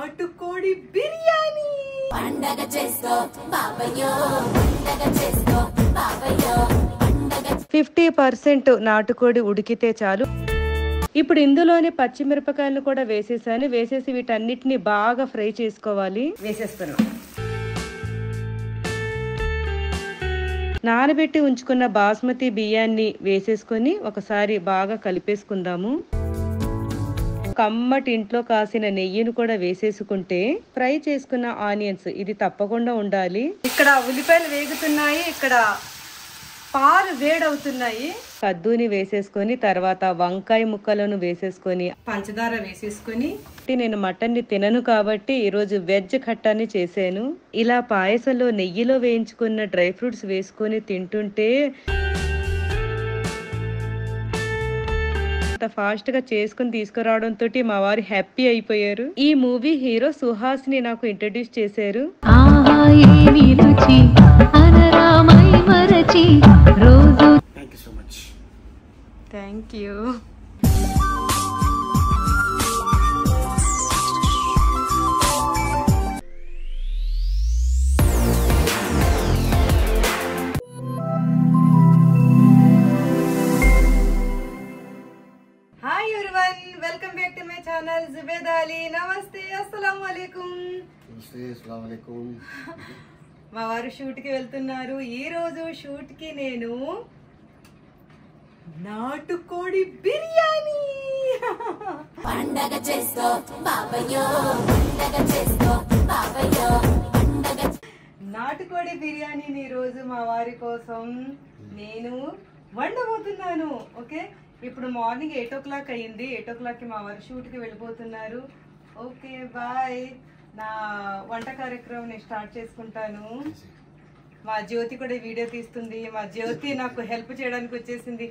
నాటుకోడి బిర్యానీ. పండగ చేసుకో బాబయ్యో, పండగ చేసుకో బాబయ్యో. 50% నాటుకోడి ఉడికితే చాలు. ఇప్పుడు ఇందులోనే పచ్చిమిరపకాయలను కూడా వేసేసాను. వేసేసి వీటన్నిటిని బాగా ఫ్రై చేసుకోవాలి. వేసేస్తున్నాం. నానబెట్టి ఉంచుకున్న బాస్మతి బియ్యాన్ని వేసేసుకొని ఒకసారి బాగా కలిపేసుకుందాము. కమ్మటి ఇంట్లో కాసిన నెయ్యిని కూడా వేసేసుకుంటే ఫ్రై చేసుకున్న ఆనియన్స్ ఇది తప్పకుండా ఉండాలి. ఇక్కడ ఉల్లిపాయలు వేగుతున్నాయి, ఇక్కడ పాలు వేడవుతున్నాయి. కద్దుని వేసేసుకొని తర్వాత వంకాయ ముక్కలను వేసేసుకొని పంచదార వేసేసుకొని, నేను మటన్ ని తినను కాబట్టి ఈరోజు వెజ్ ఖట్టాని చేశాను. ఇలా పాయసంలో నెయ్యిలో వేయించుకున్న డ్రై ఫ్రూట్స్ వేసుకొని తింటుంటే ఫాస్ట్ గా చేసుకుని తీసుకురావడంతో మా వారు హ్యాపీ అయిపోయారు. ఈ మూవీ హీరో సుహాస్ ని నాకు ఇంట్రడ్యూస్ చేశారు. Thank you. Welcome back to my channel Zubed Ali. నమస్తే, అస్సలాము అలైకుం. మా వారు షూట్ కి వెళ్తున్నారు. ఈ రోజు షూట్ కి నేను నాటుకోడి బిర్యానీ. పండగ చేసుకో బాబయ్యో, పండగ చేసుకో బాబయ్యో. నాటుకోడి బిర్యానీని ఈ రోజు మా వారి కోసం నేను వండబోతున్నాను. ఓకే, ఇప్పుడు మార్నింగ్ 8 o'clock అయ్యింది. 8 o'clock కి మా వారు షూట్ కి వెళ్ళిపోతున్నారు. Okay bye. నా వంట కార్యక్రమం నేను స్టార్ట్ చేసుకుంటాను. మా జ్యోతి కూడా వీడియో తీస్తుంది. మా జ్యోతి నాకు హెల్ప్ చేయడానికి వచ్చేసింది.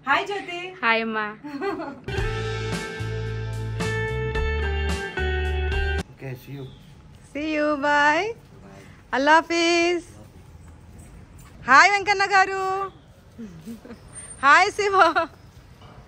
హాయ్ జ్యోతి. హాయ్ అమ్మా. See you, bye. Allah Hafiz. Hi Venkanna గారు. హాయ్ శివ.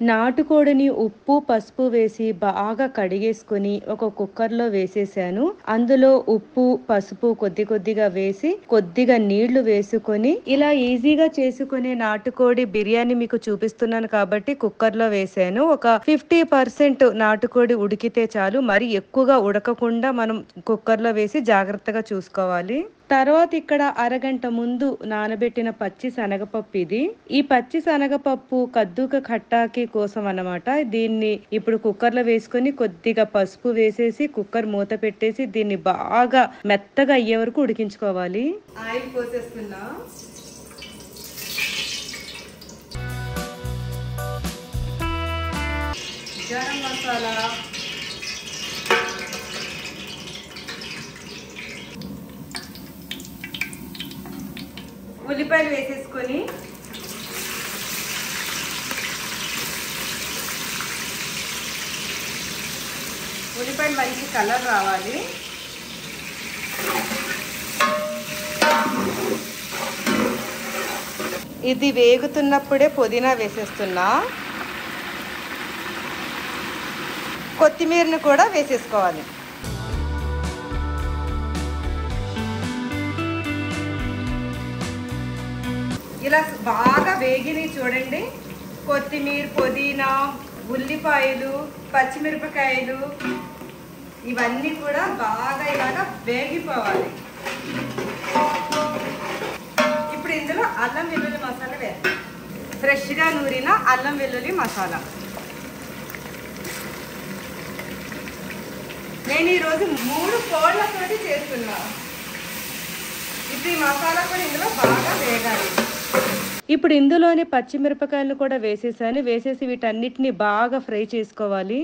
నాటుకోడిని ఉప్పు పసుపు వేసి బాగా కడిగేసుకుని ఒక కుక్కర్లో వేసేసాను. అందులో ఉప్పు పసుపు కొద్దిగా వేసి కొద్దిగా నీళ్లు వేసుకొని ఇలా ఈజీగా చేసుకునే నాటుకోడి బిర్యానీ మీకు చూపిస్తున్నాను కాబట్టి కుక్కర్లో వేసాను. ఒక 50% నాటుకోడి ఉడికితే చాలు. మరి ఎక్కువగా ఉడకకుండా మనం కుక్కర్లో వేసి జాగ్రత్తగా చూసుకోవాలి. తర్వాత ఇక్కడ అరగంట ముందు నానబెట్టిన పచ్చి శనగపప్పు ఇది. ఈ పచ్చి శనగపప్పు కద్దుక ఖట్టాకి కోసం అన్నమాట. దీన్ని ఇప్పుడు కుక్కర్ లో వేసుకొని కొద్దిగా పసుపు వేసేసి కుక్కర్ మూత పెట్టేసి దీన్ని బాగా మెత్తగా అయ్యే వరకు ఉడికించుకోవాలి. ఆయిల్ పోసేస్తున్నా. గరం మసాలా, ఉల్లిపాయలు వేసేసుకొని ఉల్లిపాయలు మంచి కలర్ రావాలి. ఇది వేగుతున్నప్పుడే పుదీనా వేసేస్తున్నా. కొత్తిమీరని కూడా వేసేసుకోవాలి. ఇలా బాగా వేగిని చూడండి. కొత్తిమీర, పుదీనా, ఉల్లిపాయలు, పచ్చిమిరపకాయలు ఇవన్నీ కూడా బాగా ఇలాగా వేగిపోవాలి. ఇప్పుడు ఇందులో అల్లం వెల్లుల్లి మసాలా వేయాలి. ఫ్రెష్గా నూరిన అల్లం వెల్లుల్లి మసాలా. నేను ఈరోజు 3 కోళ్ళతోటి చేస్తున్నా. ఇప్పుడు ఈ మసాలా కూడా ఇందులో బాగా వేగాలి. ఇప్పుడు ఇందులోనే పచ్చిమిరపకాయలను కూడా వేసేసాను. వేసేసి వీటన్నిటిని బాగా ఫ్రై చేసుకోవాలి.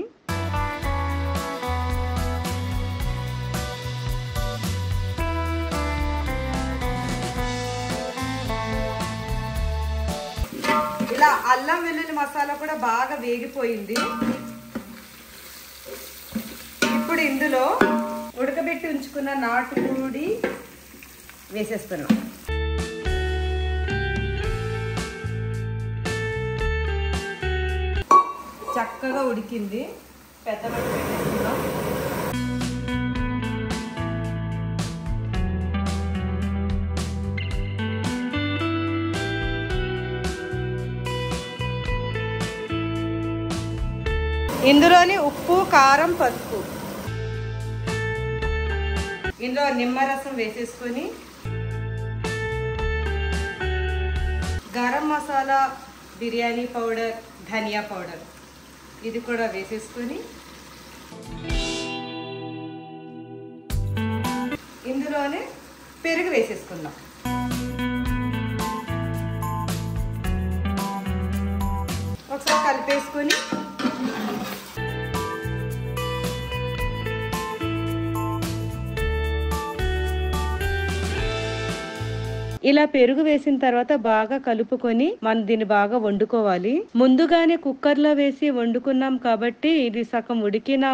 ఇలా అల్లం వెల్లుల్లి మసాలా కూడా బాగా వేగిపోయింది. ఇప్పుడు ఇందులో ఉడకబెట్టి ఉంచుకున్న నాటుకోడి వేసేస్తున్నాం. చక్కగా ఉడికింది. పెద్ద మంట పెట్టేసుకుందాం. ఇందులోని ఉప్పు, కారం, పసుపు, ఇందులో నిమ్మరసం వేసేసుకొని గరం మసాలా, బిర్యానీ పౌడర్, ధనియా పౌడర్ ఇది కూడా వేసేసుకొని ఇందులోనే పెరుగు వేసేసుకుందాం. ఒకసారి కలిపేసుకొని ఇలా పెరుగు వేసిన తర్వాత బాగా కలుపుకొని మనం దీన్ని బాగా వండుకోవాలి. ముందుగానే కుక్కర్లో వేసి వండుకున్నాం కాబట్టి ఇది సగం ఉడికిన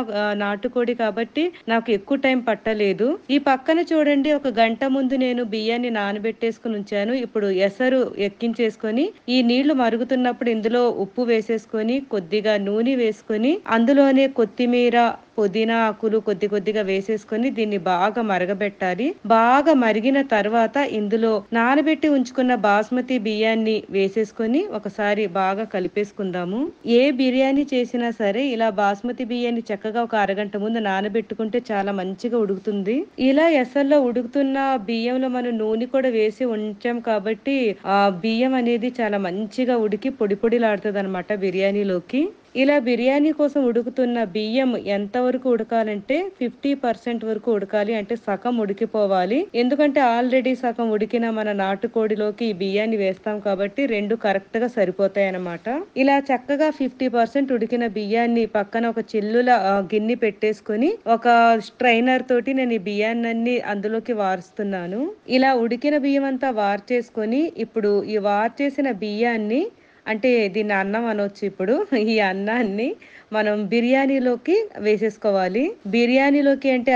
నాటుకోడి కాబట్టి నాకు ఎక్కువ టైం పట్టలేదు. ఈ పక్కన చూడండి, ఒక గంట ముందు నేను బియ్యాన్ని నానబెట్టేసుకుని ఉంచాను. ఇప్పుడు ఎసరు ఎక్కించేసుకొని ఈ నీళ్లు మరుగుతున్నప్పుడు ఇందులో ఉప్పు వేసేసుకొని కొద్దిగా నూనె వేసుకొని అందులోనే కొత్తిమీర, పుదీనా ఆకులు కొద్దిగా వేసేసుకొని దీన్ని బాగా మరగబెట్టాలి. బాగా మరిగిన తర్వాత ఇందులో నానబెట్టి ఉంచుకున్న బాస్మతి బియ్యాన్ని వేసేసుకొని ఒకసారి బాగా కలిపేసుకుందాము. ఏ బిర్యానీ చేసినా సరే ఇలా బాస్మతి బియ్యాన్ని చక్కగా ఒక అరగంట ముందు నానబెట్టుకుంటే చాలా మంచిగా ఉడుకుతుంది. ఇలా ఎసర్లో ఉడుకుతున్న బియ్యంలో మనం నూనె కూడా వేసి ఉంచాం కాబట్టి ఆ బియ్యం అనేది చాలా మంచిగా ఉడికి పొడి పొడిలాడుతుంది అనమాట బిర్యానీలోకి. ఇలా బిర్యానీ కోసం ఉడుకుతున్న బియ్యం ఎంతవరకు ఉడకాలంటే 50% వరకు ఉడకాలి. అంటే సగం ఉడికిపోవాలి. ఎందుకంటే ఆల్రెడీ సగం ఉడికిన మన నాటుకోడిలోకి ఈ బియ్యాన్ని వేస్తాం కాబట్టి రెండు కరెక్ట్ గా సరిపోతాయి అన్నమాట. ఇలా చక్కగా 50% ఉడికిన బియ్యాన్ని పక్కన ఒక చిల్లుల గిన్నె పెట్టేసుకొని ఒక స్ట్రైనర్ తోటి నేను ఈ బియ్యాన్ని అందులోకి వారుస్తున్నాను. ఇలా ఉడికిన బియ్యం అంతా వార్చేసుకొని ఇప్పుడు ఈ వార్చేసిన బియ్యాన్ని, అంటే దీన్ని అన్నం అనొచ్చు, ఇప్పుడు ఈ అన్నాన్ని మనం బిర్యానీలోకి వేసేసుకోవాలి. బిర్యానీలోకి అంటే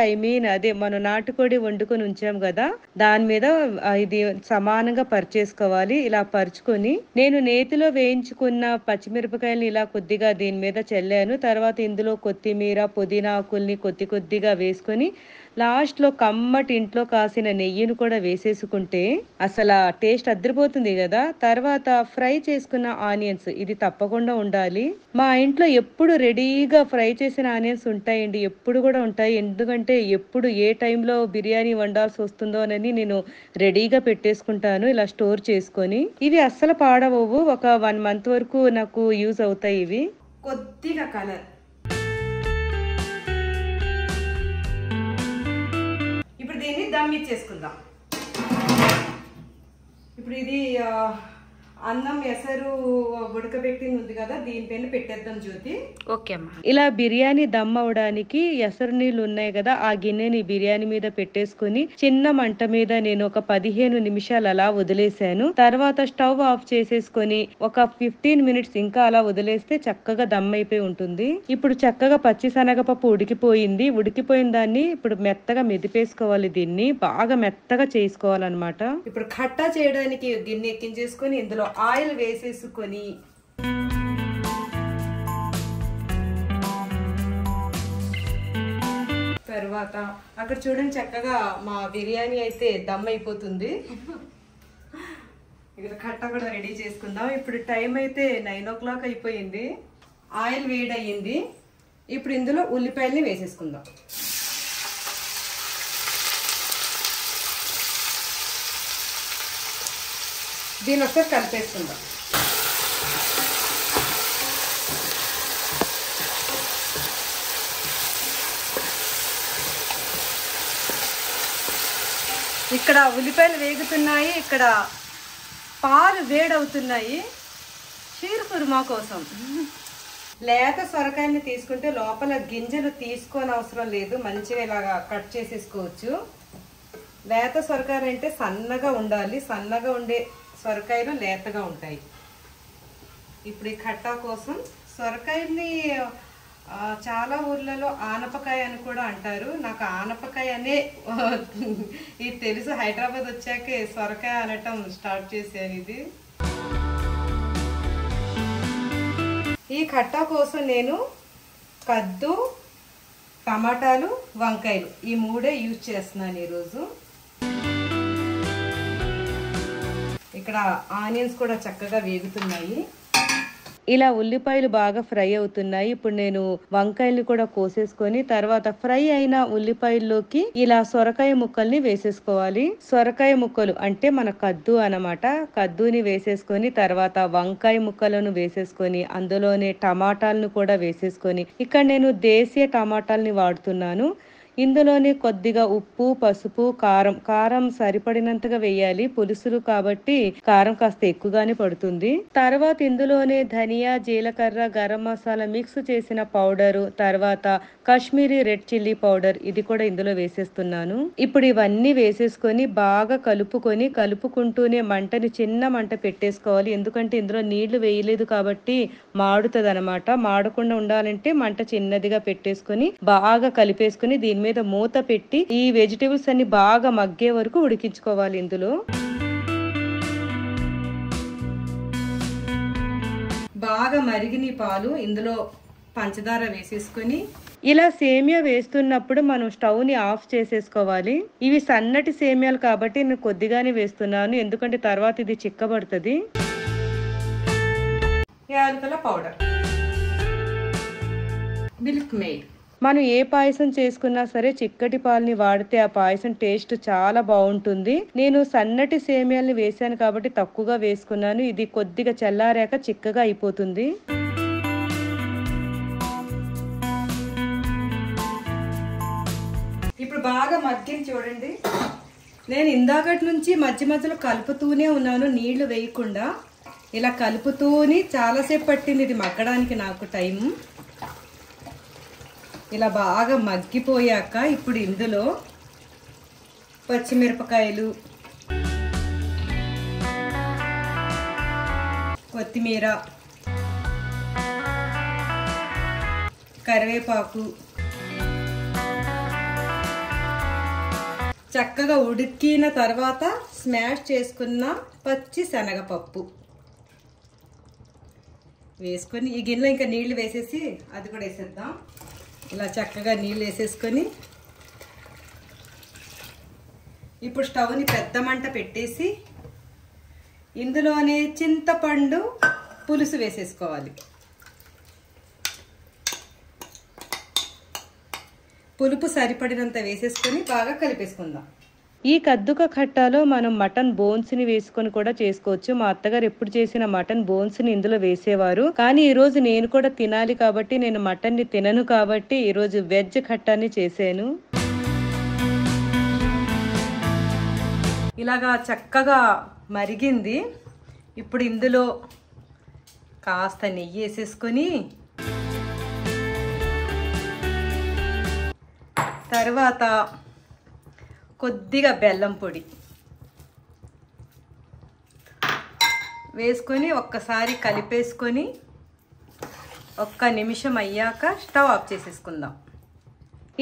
అదే మనం నాటుకోడి వండుకొని ఉంచాం కదా, దాని మీద ఇది సమానంగా పరిచేసుకోవాలి. ఇలా పరుచుకొని నేను నేతిలో వేయించుకున్న పచ్చిమిరపకాయలు ఇలా కొద్దిగా దీని మీద చల్లాను. తర్వాత ఇందులో కొత్తిమీర, పుదీనా ఆకుల్ని కొద్దిగా వేసుకొని లాస్ట్ లో కమ్మటి ఇంట్లో కాసిన నెయ్యిని కూడా వేసేసుకుంటే అసలు టేస్ట్ అదిరిపోతుంది కదా. తర్వాత ఫ్రై చేసుకున్న ఆనియన్స్ ఇది తప్పకుండా ఉండాలి. మా ఇంట్లో ఎప్పుడు రెడీగా ఫ్రై చేసిన ఆనియన్స్ ఉంటాయండి, ఎప్పుడు కూడా ఉంటాయి. ఎందుకంటే ఎప్పుడు ఏ టైంలో బిర్యానీ వండాల్సి వస్తుందో అని నేను రెడీగా పెట్టేసుకుంటాను ఇలా స్టోర్ చేసుకొని. ఇవి అస్సలు పాడవవు, ఒక 1 month వరకు నాకు యూజ్ అవుతాయి ఇవి. కొద్దిగా కలర్, ఇప్పుడు దీన్ని దమ్ ఇచ్చేసుకుందాం. ఇప్పుడు ఇది అన్నం ఎసరు ఉడకబెట్టింది ఉంది కదా, దీనిపైన పెట్టేద్దాం జ్యోతి. ఓకే అమ్మా. ఇలా బిర్యానీ దమ్ అవడానికి ఎసరు నీళ్ళు ఉన్నాయి కదా, ఆ గిన్నెని బిర్యానీ మీద పెట్టేసుకుని చిన్న మంట మీద నేను ఒక 15 నిమిషాలు అలా వదిలేసాను. తర్వాత స్టవ్ ఆఫ్ చేసేసుకొని ఒక 15 minutes ఇంకా అలా వదిలేస్తే చక్కగా దమ్ అయిపోయి ఉంటుంది. ఇప్పుడు చక్కగా పచ్చి శనగపప్పు ఉడికిపోయింది. ఉడికిపోయిన దాన్ని ఇప్పుడు మెత్తగా మెదిపేసుకోవాలి. దీన్ని బాగా మెత్తగా చేసుకోవాలన్నమాట. ఇప్పుడు ఖట్టా చేయడానికి గిన్నె ఎక్కించేసుకొని ఇందులో ఆయిల్ వేసేసుకొని తర్వాత అక్కడ చూడండి చక్కగా మా బిర్యానీ అయితే దమ్ అయిపోతుంది. ఇక్కడ కట్ట కూడా రెడీ చేసుకుందాం. ఇప్పుడు టైం అయితే 9 o'clock అయిపోయింది. ఆయిల్ వేడయ్యింది. ఇప్పుడు ఇందులో ఉల్లిపాయల్ని వేసేసుకుందాం. దీని ఒకసారి కలిపేసుకుందాం. ఇక్కడ ఉల్లిపాయలు వేగుతున్నాయి, ఇక్కడ పాలు వేడవుతున్నాయి. షీర్ కుర్మా కోసం లేత సొరకాయని తీసుకుంటే లోపల గింజలు తీసుకోని అవసరం లేదు, మంచిగా ఇలాగా కట్ చేసేసుకోవచ్చు. లేత సొరకాయలు అంటే సన్నగా ఉండాలి, సన్నగా ఉండే సొరకాయలు లేతగా ఉంటాయి. ఇప్పుడు ఈ ఖట్టా కోసం సొరకాయని చాలా ఊర్లలో ఆనపకాయ అని కూడా అంటారు. నాకు ఆనపకాయ అనే ఇది తెలుసు, హైదరాబాద్ వచ్చాకే సొరకాయ అనటం స్టార్ట్ చేశాను. ఇది ఈ ఖట్టా కోసం నేను కద్దు, టమాటాలు, వంకాయలు ఈ మూడే యూజ్ చేస్తున్నాను ఈరోజు. ఇక్కడ ఆనియన్స్ కూడా చక్కగా వేగుతున్నాయి. ఇలా ఉల్లిపాయలు బాగా ఫ్రై అవుతున్నాయి. ఇప్పుడు నేను వంకాయలు కూడా కోసేసుకొని తర్వాత ఫ్రై అయిన ఉల్లిపాయల్లోకి ఇలా సొరకాయ ముక్కల్ని వేసేసుకోవాలి. సొరకాయ ముక్కలు అంటే మన కద్దు అన్నమాట. కద్దుని వేసేసుకొని తర్వాత వంకాయ ముక్కలను వేసేసుకొని అందులోనే టమాటాలను కూడా వేసేసుకొని, ఇక్కడ నేను దేశీయ టమాటాలని వాడుతున్నాను. ఇందులోనే కొద్దిగా ఉప్పు, పసుపు, కారం సరిపడినంతగా వేయాలి. పులుసులు కాబట్టి కారం కాస్త ఎక్కువగానే పడుతుంది. తర్వాత ఇందులోనే ధనియా, జీలకర్ర, గరం మసాలా మిక్స్ చేసిన పౌడరు, తర్వాత కాశ్మీరీ రెడ్ చిల్లీ పౌడర్ ఇది కూడా ఇందులో వేసేస్తున్నాను. ఇప్పుడు ఇవన్నీ వేసేసుకొని బాగా కలుపుకుంటూనే మంటని చిన్న మంట పెట్టేసుకోవాలి. ఎందుకంటే ఇందులో నీళ్లు వేయలేదు కాబట్టి మాడుతుంది అనమాట. మాడకుండా ఉండాలంటే మంట చిన్నదిగా పెట్టేసుకొని బాగా కలిపేసుకుని దీని మీద మూత పెట్టి ఈ వెజిటేబుల్స్ అన్ని బాగా మగ్గే వరకు ఉడికించుకోవాలి. ఇందులో బాగా మరిగిన పాలు ఇందులో పంచదార వేసేసుకొని ఇలా సేమియా వేస్తున్నప్పుడు మనం స్టవ్ ని ఆఫ్ చేసేసుకోవాలి. ఇవి సన్నటి సేమియాలు కాబట్టి నేను కొద్దిగానే వేస్తున్నాను, ఎందుకంటే తర్వాత ఇది చిక్కబడుతుంది. యాలకుల పౌడర్, మిల్క్ మేడ్. మనం ఏ పాయసం చేసుకున్నా సరే చిక్కటి పాలని వాడితే ఆ పాయసం టేస్ట్ చాలా బాగుంటుంది. నేను సన్నటి సేమియాల్ని వేసాను కాబట్టి తక్కువగా వేసుకున్నాను. ఇది కొద్దిగా చల్లారాక చిక్కగా అయిపోతుంది. ఇప్పుడు బాగా మగ్గింది చూడండి. నేను ఇందాకటి నుంచి మధ్య మధ్యలో కలుపుతూనే ఉన్నాను, నీళ్లు వేయకుండా. ఇలా కలుపుతూనే చాలాసేపు పట్టింది ఇది మగ్గడానికి నాకు టైం. ఇలా బాగా మగ్గిపోయాక ఇప్పుడు ఇందులో పచ్చిమిరపకాయలు, కొత్తిమీర, కరివేపాకు, చక్కగా ఉడికిన తర్వాత స్మాష్ చేసుకున్న పచ్చి శనగపప్పు వేసుకొని ఈ గిన్నెలో ఇంకా నీళ్లు వేసేసి అది కూడా వేసేద్దాం. ఇలా చక్కగా నీళ్ళు వేసేసుకొని ఇప్పుడు స్టవ్ని పెద్ద మంట పెట్టేసి ఇందులోనే చింతపండు పులుసు వేసేసుకోవాలి. పులుపు సరిపడినంత వేసేసుకొని బాగా కలిపేసుకుందాం. ఈ కద్దుక ఖట్టాలో మనం మటన్ బోన్స్ ని వేసుకొని కూడా చేసుకోవచ్చు. మా అత్తగారు ఎప్పుడు చేసిన మటన్ బోన్స్ ని ఇందులో వేసేవారు. కానీ ఈ రోజు నేను కూడా తినాలి కాబట్టి, నేను మటన్ ని తినను కాబట్టి ఈ రోజు వెజ్ ఖట్టాని చేసాను. ఇలాగా చక్కగా మరిగింది. ఇప్పుడు ఇందులో కాస్త నెయ్యి వేసేసుకొని తర్వాత కొద్దిగా బెల్లం పొడి వేసుకొని ఒక్కసారి కలిపేసుకొని ఒక్క నిమిషం అయ్యాక స్టవ్ ఆఫ్ చేసేసుకుందాం.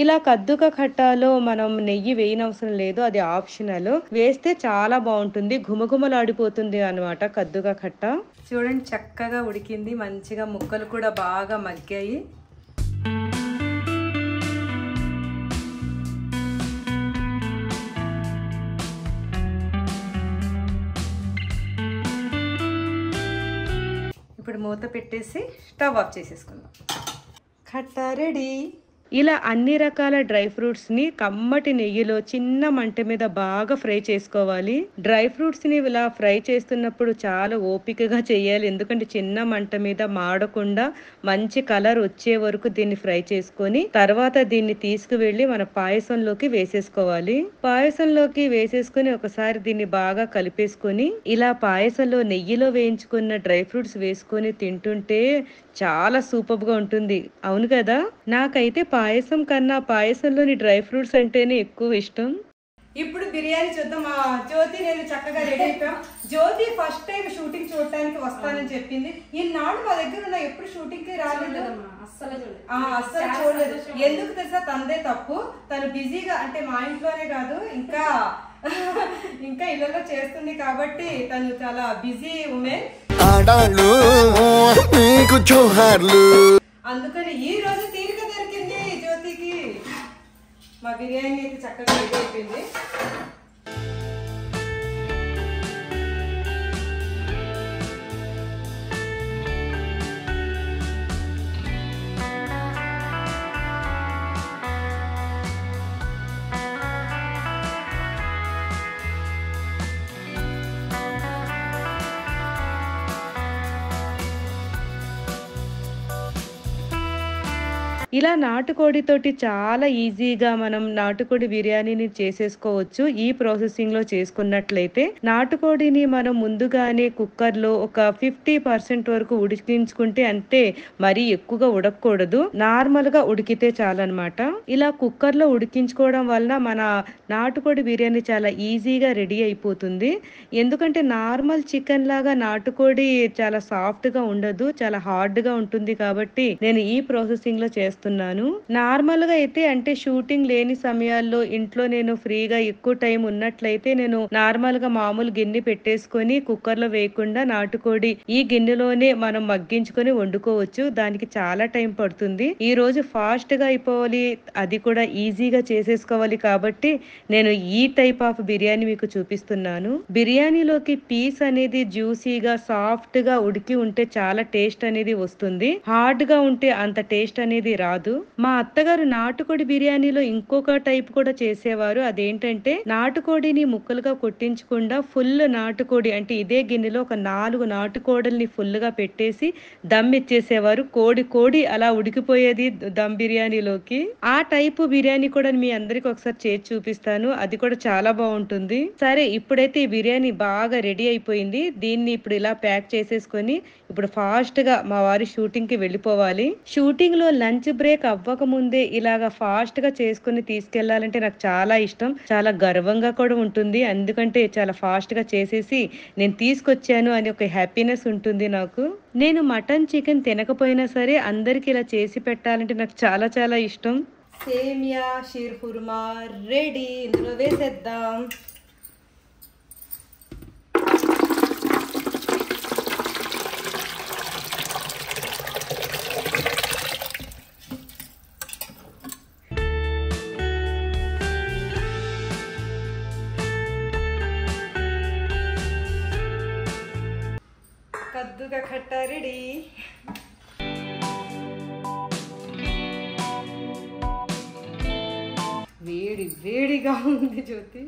ఇలా కద్దుక ఖట్టాలో మనం నెయ్యి వేయనవసరం లేదు, అది ఆప్షనల్. వేస్తే చాలా బాగుంటుంది, ఘుమఘుమలాడిపోతుంది అన్నమాట కద్దుక ఖట్ట. చూడండి చక్కగా ఉడికింది, మంచిగా ముక్కలు కూడా బాగా మగ్గాయి. ఇప్పుడు మూత పెట్టేసి స్టవ్ ఆఫ్ చేసేసుకుందాం. ఖట్టా రెడీ. ఇలా అన్ని రకాల డ్రై ఫ్రూట్స్ ని కమ్మటి నెయ్యిలో చిన్న మంట మీద బాగా ఫ్రై చేసుకోవాలి. డ్రై ఫ్రూట్స్ ని ఇలా ఫ్రై చేస్తున్నప్పుడు చాలా ఓపికగా చేయాలి, ఎందుకంటే చిన్న మంట మీద మాడకుండా మంచి కలర్ వచ్చే వరకు దీన్ని ఫ్రై చేసుకొని తర్వాత దీన్ని తీసుకువెళ్ళి మన పాయసంలోకి వేసేసుకోవాలి. పాయసంలోకి వేసేసుకొని ఒకసారి దీన్ని బాగా కలిపేసుకొని ఇలా పాయసంలో నెయ్యిలో వేయించుకున్న డ్రై ఫ్రూట్స్ వేసుకొని తింటుంటే చాలా సూపర్ గా ఉంటుంది. అవును కదా? నాకైతే పాయసం కన్నా పాయసంలోని డ్రై ఫ్రూట్స్ అంటేనే ఎక్కువ ఇష్టం. ఇప్పుడు బిర్యానీ చూద్దాం. జ్యోతి నేను చక్కగా రెడీ అయిపోయాం. జ్యోతి ఫస్ట్ టైం షూటింగ్ చూడటానికి వస్తానని చెప్పింది. ఈనాడు మా దగ్గర ఉన్న ఎప్పుడు షూటింగ్ కి రాలేదు, అస్సలు చూడలేదు. ఎందుకు తెలుసా? తనదే తప్పు. తను బిజీగా, అంటే మా ఇంట్లోనే కాదు ఇంకా ఇంకా ఇళ్ళలో చేస్తుంది కాబట్టి తను చాలా బిజీ ఉమెన్. అందుకని ఈ రోజు తీరిక దొరికింది జ్యోతికి. మా బిర్యానీ అయితే చక్కగా రెడీ అయిపోయింది. ఇలా నాటుకోడితోటి చాలా ఈజీగా మనం నాటుకోడి బిర్యానీని చేసేసుకోవచ్చు. ఈ ప్రాసెసింగ్ లో చేసుకున్నట్లయితే నాటుకోడిని మనం ముందుగానే కుక్కర్లో ఒక 50% వరకు ఉడికించుకుంటే, అంటే మరీ ఎక్కువగా ఉడకకూడదు, నార్మల్ గా ఉడికితే చాలన్నమాట. ఇలా కుక్కర్లో ఉడికించుకోవడం వలన మన నాటుకోడి బిర్యానీ చాలా ఈజీగా రెడీ అయిపోతుంది. ఎందుకంటే నార్మల్ చికెన్ లాగా నాటుకోడి చాలా సాఫ్ట్ గా ఉండదు, చాలా హార్డ్ గా ఉంటుంది. కాబట్టి నేను ఈ ప్రాసెసింగ్ లో చేస్తున్నాను. నార్మల్ గా అయితే అంటే షూటింగ్ లేని సమయాల్లో ఇంట్లో నేను ఫ్రీగా ఎక్కువ టైం ఉన్నట్లయితే నేను నార్మల్ గా మామూలు గిన్నె పెట్టేసుకొని కుక్కర్ లో వేయకుండా నాటుకోడి ఈ గిన్నెలోనే మనం మగ్గించుకొని వండుకోవచ్చు. దానికి చాలా టైం పడుతుంది. ఈ రోజు ఫాస్ట్ గా అయిపోవాలి, అది కూడా ఈజీగా చేసేసుకోవాలి. కాబట్టి నేను ఈ టైప్ ఆఫ్ బిర్యానీ మీకు చూపిస్తున్నాను. బిర్యానీలోకి పీస్ అనేది జ్యూసీగా సాఫ్ట్ గా ఉడికి ఉంటే చాలా టేస్ట్ అనేది వస్తుంది. హార్డ్ గా ఉంటే అంత టేస్ట్ అనేది రాదు. మా అత్తగారు నాటుకోడి బిర్యానీలో ఇంకొక టైప్ కూడా చేసేవారు. అదేంటంటే నాటుకోడిని ముక్కలుగా కొట్టించకుండా ఫుల్ నాటుకోడి అంటే ఇదే గిన్నెలో ఒక 4 నాటుకోడల్ని ఫుల్ గా పెట్టేసి దమ్ ఇచ్చేసేవారు. కోడి అలా ఉడికిపోయేది దమ్ బిర్యానీలోకి. ఆ టైపు బిర్యానీ కూడా మీ అందరికి ఒకసారి చేసి చూపిస్తాను. అది కూడా చాలా బాగుంటుంది. సరే, ఇప్పుడైతే ఈ బిర్యానీ బాగా రెడీ అయిపోయింది. దీన్ని ఇప్పుడు ఇలా ప్యాక్ చేసేసుకొని ఇప్పుడు ఫాస్ట్ గా మా వారి షూటింగ్ కి వెళ్ళిపోవాలి. షూటింగ్ లో లంచ్ బ్రేక్ అవ్వక ముందే ఇలాగా ఫాస్ట్ గా చేసుకుని తీసుకెళ్లాలంటే నాకు చాలా ఇష్టం, చాలా గర్వంగా కూడా ఉంటుంది. ఎందుకంటే చాలా ఫాస్ట్ గా చేసేసి నేను తీసుకొచ్చాను అని ఒక హ్యాపీనెస్ ఉంటుంది నాకు. నేను మటన్ చికెన్ తినకపోయినా సరే అందరికి ఇలా చేసి పెట్టాలంటే నాకు చాలా చాలా ఇష్టం. సేమియా షీర్ కుర్మా రెడీ, ఇందులో వేసేద్దాం. కద్దుగా ఖట్టా రెడీ. వేడిగా ఉంది జ్యోతి.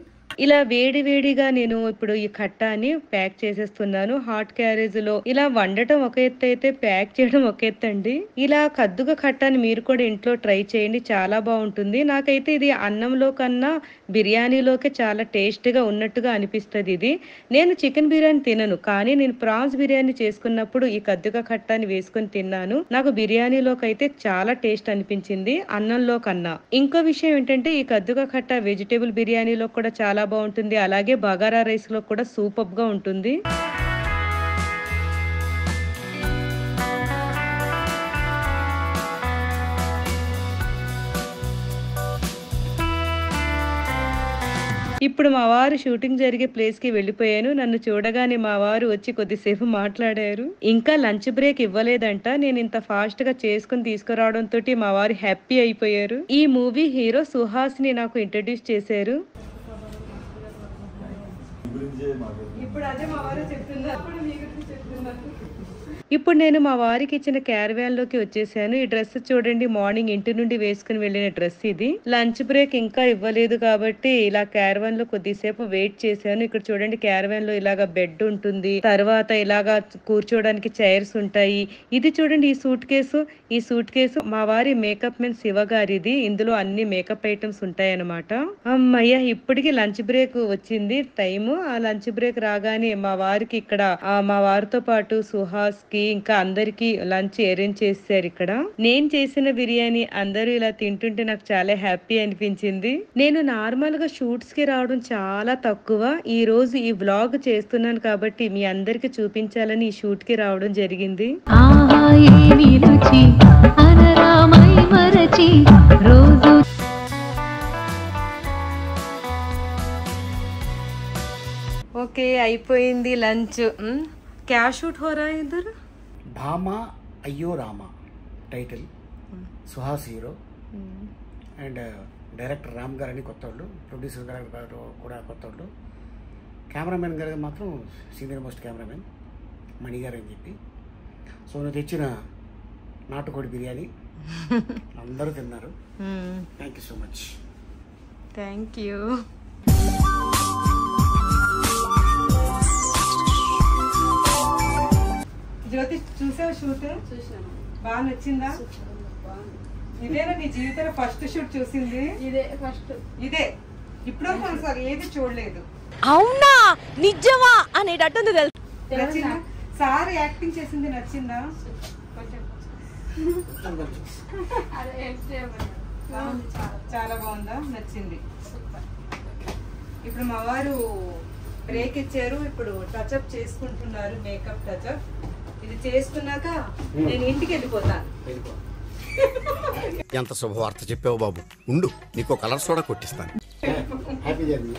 ఇలా వేడిగా నేను ఇప్పుడు ఈ కట్టాని ప్యాక్ చేసేస్తున్నాను. హాట్ క్యారేజ్ లో ఇలా వండటం ఒక ఎత్తు అయితే ప్యాక్ చేయడం ఒక ఎత్తు అండి. ఇలా కద్దుగా కట్టాని మీరు కూడా ఇంట్లో ట్రై చేయండి, చాలా బాగుంటుంది. నాకైతే ఇది అన్నంలో కన్నా బిర్యానీలోకి చాలా టేస్ట్ గా ఉన్నట్టుగా అనిపిస్తుంది. ఇది నేను చికెన్ బిర్యానీ తినను, కానీ నేను ప్రాన్స్ బిర్యానీ చేసుకున్నప్పుడు ఈ కద్దుగా కట్టాని వేసుకొని తిన్నాను. నాకు బిర్యానీలోకి అయితే చాలా టేస్ట్ అనిపించింది అన్నంలో కన్నా. ఇంకో విషయం ఏంటంటే ఈ కద్దుగా కట్ట వెజిటేబుల్ బిర్యానీలో కూడా చాలా బాగుంటుంది, అలాగే బగారా రైస్ లో కూడా సూపర్ గా ఉంటుంది. ఇప్పుడు మా వారు షూటింగ్ జరిగే ప్లేస్ కి వెళ్ళిపోయాను. నన్ను చూడగానే మా వారు వచ్చి కొద్దిసేపు మాట్లాడారు. ఇంకా లంచ్ బ్రేక్ ఇవ్వలేదంట. నేను ఇంత ఫాస్ట్ గా చేసుకుని తీసుకురావడంతో మా వారు హ్యాపీ అయిపోయారు. ఈ మూవీ హీరో సుహాస్ ని నాకు ఇంట్రడ్యూస్ చేశారు. ఇప్పుడు అదే మా వారు చెప్తున్నారు. ఇప్పుడు నేను మా వారికి ఇచ్చిన క్యారవాన్ లోకి వచ్చేసాను. ఈ డ్రెస్ చూడండి, మార్నింగ్ ఇంటి నుండి వేసుకుని వెళ్ళిన డ్రెస్ ఇది. లంచ్ బ్రేక్ ఇంకా ఇవ్వలేదు కాబట్టి ఇలా క్యారవాన్ లో కొద్దిసేపు వెయిట్ చేశాను. ఇక్కడ చూడండి, క్యారవాన్ లో ఇలాగా బెడ్ ఉంటుంది, తర్వాత ఇలాగా కూర్చోడానికి చైర్స్ ఉంటాయి. ఇది చూడండి, ఈ సూట్ కేసు మా వారి మేకప్ మెన్ శివ గారిది. ఇందులో అన్ని మేకప్ ఐటమ్స్ ఉంటాయి అన్నమాట. అమ్మయ్య, ఇప్పటికి లంచ్ బ్రేక్ వచ్చింది టైము. ఆ లంచ్ బ్రేక్ రాగానే మా వారికి ఇక్కడ మా వారితో పాటు సుహాస్ కి ఇంకా అందరికి లంచ్ అరేంజ్ చేశారు. ఇక్కడ నేను చేసిన బిర్యానీ అందరూ ఇలా తింటుంటే నాకు చాలా హ్యాపీ అనిపించింది. నేను నార్మల్ గా షూట్స్ కి రావడం చాలా తక్కువ. ఈ రోజు ఈ వ్లాగ్ చేస్తున్నాను కాబట్టి మీ అందరికి చూపించాలని ఈ షూట్ కి రావడం జరిగింది. ఓకే అయిపోయింది లంచ్. क्या शूट हो रहा है इधर? భామా అయ్యో Rama title, Suhas hero and director Ram గారు అని కొత్త వాళ్ళు, ప్రొడ్యూసర్ గారు కూడా కొత్త వాళ్ళు, కెమెరామెన్ గారు మాత్రం సీనియర్ మోస్ట్ కెమెరామెన్ మణి గారు అని చెప్పి. సో నువ్వు తెచ్చిన నాటుకోడి బిర్యానీ అందరూ తిన్నారు. Thank you so much. Thank you. Jyothi చూసావు షూట్? చూసాను. బాగా నచ్చిందా? ఇదేనా నీ జీవితంలో ఫస్ట్ షూట్ చూసింది? ఇదే ఫస్ట్. ఇదే ఇప్పుడు సార్ ఏది చూడలేదు. అవునా నిజమా అనేటట్టుంది తెలుసు. నచ్చిందా? సార్ యాక్టింగ్ చేసింది నచ్చిందా? చాలా బాగుందా? నచ్చింది. ఇప్పుడు మా వారు బ్రేక్ ఇచ్చారు, ఇప్పుడు టచ్అప్ చేసుకుంటున్నారు, మేకప్ టచ్అప్. ఇది చేసుకున్నాక నేను ఇంటికి వెళ్ళిపోతాను. ఎంత శుభవార్త చెప్పావు బాబు, ఉండు నీకు కలర్ సోడా కొట్టిస్తాను. Happy journey.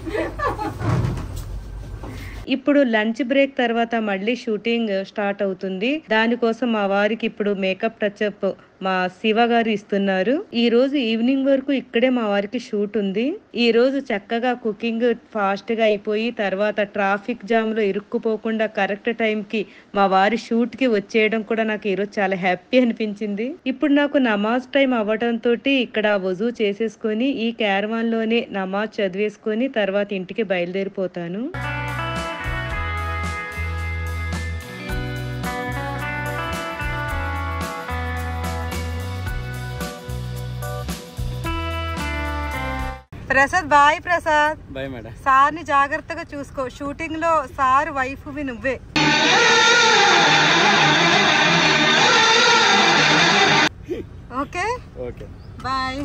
ఇప్పుడు లంచ్ బ్రేక్ తర్వాత మళ్ళీ షూటింగ్ స్టార్ట్ అవుతుంది. దానికోసం మా వారికి ఇప్పుడు మేకప్ టచ్అప్ మా శివ గారు ఇస్తున్నారు. ఈ రోజు ఈవినింగ్ వరకు ఇక్కడే మా వారికి షూట్ ఉంది. ఈ రోజు చక్కగా కుకింగ్ ఫాస్ట్ గా అయిపోయి తర్వాత ట్రాఫిక్ జామ్ లో ఇరుక్కుపోకుండా కరెక్ట్ టైం కి మా వారి షూట్ కి వచ్చేయడం కూడా నాకు ఈరోజు చాలా హ్యాపీ అనిపించింది. ఇప్పుడు నాకు నమాజ్ టైం అవ్వడంతో ఇక్కడ వజూ చేసేసుకొని ఈ క్యారవాన్ లోనే నమాజ్ చదివేసుకొని తర్వాత ఇంటికి బయలుదేరిపోతాను. Prasad bye. Prasad bye madam. సార్ని జాగ్రత్తగా చూసుకో. షూటింగ్ లో సార్ వైఫ్ వి నువ్వే. Okay okay bye.